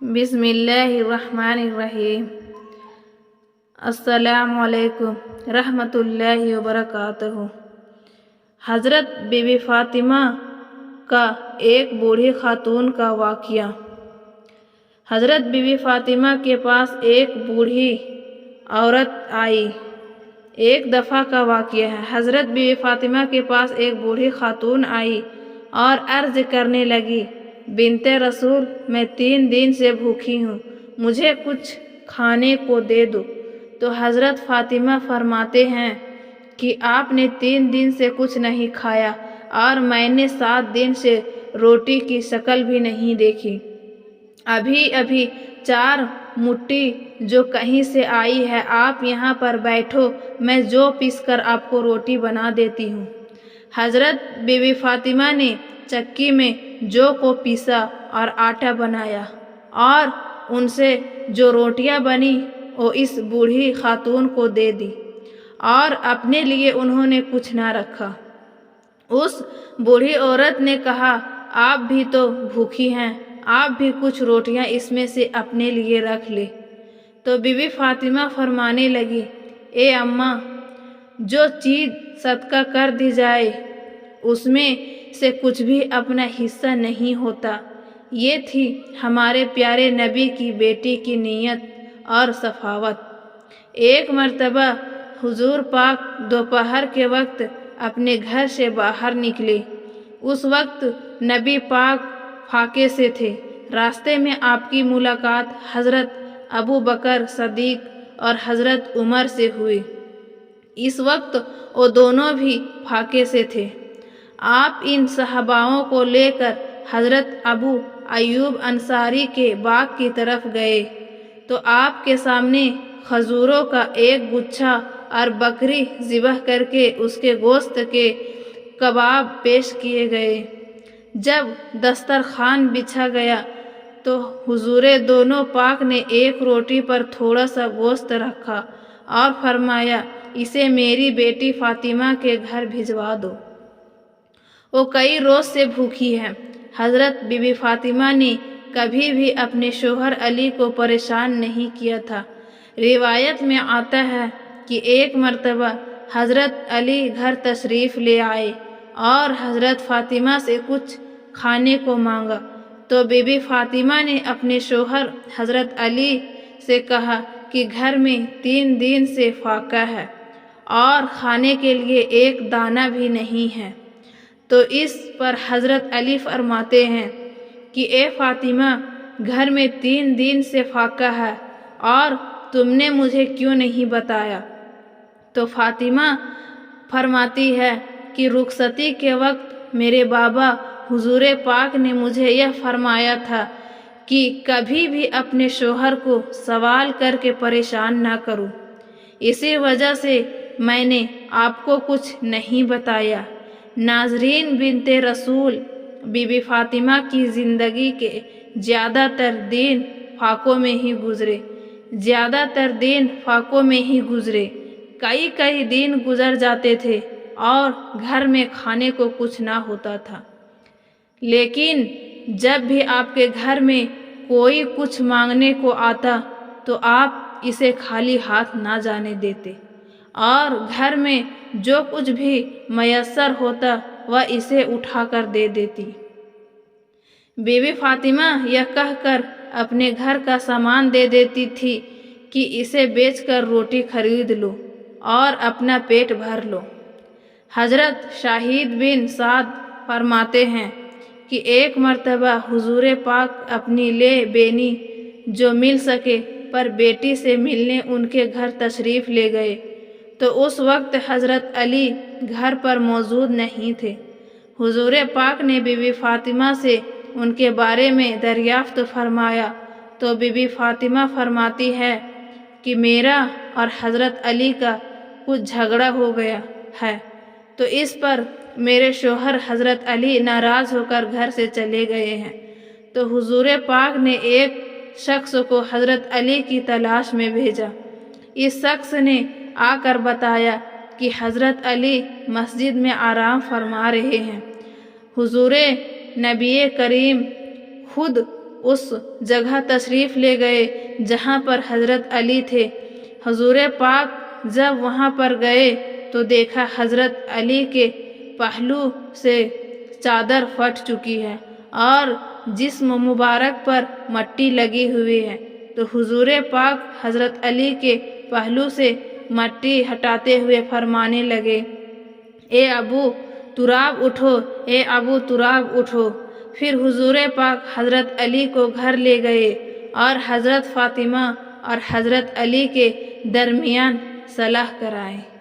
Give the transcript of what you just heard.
بسم اللہ الرحمن الرحیم۔ السلام علیکم رحمۃ اللہ وبرکاتہ۔ حضرت بی بی فاطمہ کا ایک بوڑھی خاتون کا واقعہ۔ حضرت بی بی فاطمہ کے پاس ایک بوڑھی عورت آئی۔ ایک دفعہ کا واقعہ ہے۔ حضرت بی بی فاطمہ کے پاس ایک بوڑھی خاتون آئی اور عرض کرنے لگی، بنت رسول، میں 3 دن سے بھوکی ہوں، مجھے کچھ کھانے کو دے دو۔ تو حضرت فاطمہ فرماتے ہیں کہ آپ نے 3 دن سے کچھ نہیں کھایا اور میں نے 7 دن سے روٹی کی شکل بھی نہیں دیکھی۔ ابھی 4 مٹھی جو کہیں سے آئی ہے، آپ یہاں پر بیٹھو، میں جو پیس کر آپ کو روٹی بنا دیتی ہوں۔ حضرت بی بی فاطمہ نے چکی میں جو کو پیسا اور آٹا بنایا اور ان سے جو روٹیاں بنی وہ اس بوڑھی خاتون کو دے دی اور اپنے لیے انہوں نے کچھ نہ رکھا۔ اس بوڑھی عورت نے کہا، آپ بھی تو بھوکی ہیں، آپ بھی کچھ روٹیاں اس میں سے اپنے لیے رکھ لے۔ تو بی بی فاطمہ فرمانے لگی، اے اماں، جو چیز صدقہ کر دی جائے اس میں سے کچھ بھی اپنا حصہ نہیں ہوتا۔ یہ تھی ہمارے پیارے نبی کی بیٹی کی نیت اور سخاوت۔ ایک مرتبہ حضور پاک دوپہر کے وقت اپنے گھر سے باہر نکلے۔ اس وقت نبی پاک فاقے سے تھے۔ راستے میں آپ کی ملاقات حضرت ابو بکر صدیق اور حضرت عمر سے ہوئی۔ اس وقت وہ دونوں بھی فاقے سے تھے۔ آپ ان صحاباؤں کو لے کر حضرت ابو ایوب انصاری کے باغ کی طرف گئے تو آپ کے سامنے کھجوروں کا ایک گچھا اور بکری ذبح کر کے اس کے گوشت کے کباب پیش کیے گئے۔ جب دسترخوان بچھا گیا تو حضور دونوں پاک نے ایک روٹی پر تھوڑا سا گوشت رکھا اور فرمایا، اسے میری بیٹی فاطمہ کے گھر بھجوا دو، وہ کئی روز سے بھوکی ہے۔ حضرت بی بی فاطمہ نے کبھی بھی اپنے شوہر علی کو پریشان نہیں کیا تھا۔ روایت میں آتا ہے کہ ایک مرتبہ حضرت علی گھر تشریف لے آئے اور حضرت فاطمہ سے کچھ کھانے کو مانگا تو بی بی فاطمہ نے اپنے شوہر حضرت علی سے کہا کہ گھر میں 3 دن سے فاقہ ہے اور کھانے کے لیے ایک دانہ بھی نہیں ہے۔ تو اس پر حضرت علی فرماتے ہیں کہ اے فاطمہ، گھر میں 3 دن سے فاقہ ہے اور تم نے مجھے کیوں نہیں بتایا؟ تو فاطمہ فرماتی ہے کہ رخصتی کے وقت میرے بابا حضور پاک نے مجھے یہ فرمایا تھا کہ کبھی بھی اپنے شوہر کو سوال کر کے پریشان نہ کروں، اسی وجہ سے میں نے آپ کو کچھ نہیں بتایا۔ ناظرین، بنت رسول بی بی فاطمہ کی زندگی کے زیادہ تر دن فاقوں میں ہی گزرے۔ کئی دن گزر جاتے تھے اور گھر میں کھانے کو کچھ نہ ہوتا تھا، لیکن جب بھی آپ کے گھر میں کوئی کچھ مانگنے کو آتا تو آپ اسے خالی ہاتھ نہ جانے دیتے اور گھر میں جو کچھ بھی میسر ہوتا وہ اسے اٹھا کر دے دیتی۔ بی بی فاطمہ یہ کہہ کر اپنے گھر کا سامان دے دیتی تھی کہ اسے بیچ کر روٹی خرید لو اور اپنا پیٹ بھر لو۔ حضرت شاہد بن سعد فرماتے ہیں کہ ایک مرتبہ حضور پاک اپنی لے بینی جو مل سکے پر بیٹی سے ملنے ان کے گھر تشریف لے گئے تو اس وقت حضرت علی گھر پر موجود نہیں تھے۔ حضور پاک نے بی بی فاطمہ سے ان کے بارے میں دریافت فرمایا تو بی بی فاطمہ فرماتی ہے کہ میرا اور حضرت علی کا کچھ جھگڑا ہو گیا ہے، تو اس پر میرے شوہر حضرت علی ناراض ہو کر گھر سے چلے گئے ہیں۔ تو حضور پاک نے ایک شخص کو حضرت علی کی تلاش میں بھیجا۔ اس شخص نے آ کر بتایا کہ حضرت علی مسجد میں آرام فرما رہے ہیں۔ حضور نبی کریم خود اس جگہ تشریف لے گئے جہاں پر حضرت علی تھے۔ حضور پاک جب وہاں پر گئے تو دیکھا حضرت علی کے پہلو سے چادر پھٹ چکی ہے اور جسم مبارک پر مٹی لگی ہوئی ہے، تو حضور پاک حضرت علی کے پہلو سے مٹی ہٹاتے ہوئے فرمانے لگے، اے ابو تراب اٹھو، اے ابو تراب اٹھو۔ پھر حضور پاک حضرت علی کو گھر لے گئے اور حضرت فاطمہ اور حضرت علی کے درمیان صلح کرائے۔